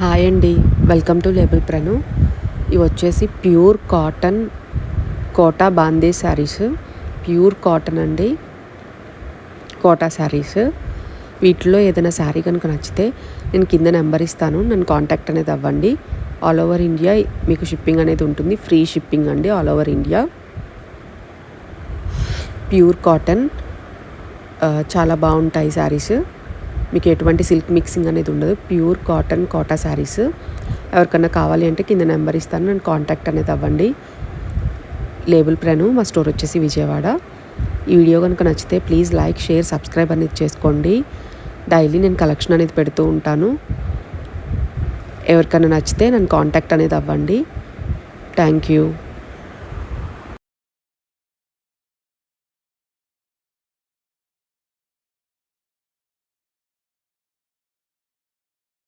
Hi అండి, welcome to label ప్రణు. ఇవి వచ్చేసి ప్యూర్ కాటన్ కోటా బాందీ శారీస్. ప్యూర్ కాటన్ అండి, కోటా శారీస్. వీటిలో ఏదైనా శారీ కనుక నచ్చితే నేను కింద నెంబర్ ఇస్తాను, నన్ను కాంటాక్ట్ అనేది అవ్వండి. ఆల్ ఓవర్ ఇండియా మీకు షిప్పింగ్ అనేది ఉంటుంది, ఫ్రీ షిప్పింగ్ అండి all over India. Pure cotton చాలా బాగుంటాయి శారీస్. మీకు ఎటువంటి సిల్క్ మిక్సింగ్ అనేది ఉండదు. Pure cotton Kota saris. ఎవరికన్నా కావాలి అంటే కింద నెంబర్ ఇస్తాను, నన్ను కాంటాక్ట్ అనేది అవ్వండి. లేబుల్ ప్రణు, మా స్టోర్ వచ్చేసి విజయవాడ. ఈ వీడియో కనుక నచ్చితే ప్లీజ్ లైక్, షేర్, సబ్స్క్రైబ్ అనేది చేసుకోండి. డైలీ నేను కలెక్షన్ అనేది పెడుతూ ఉంటాను. ఎవరికైనా నచ్చితే నన్ను కాంటాక్ట్ అనేది అవ్వండి. Thank you.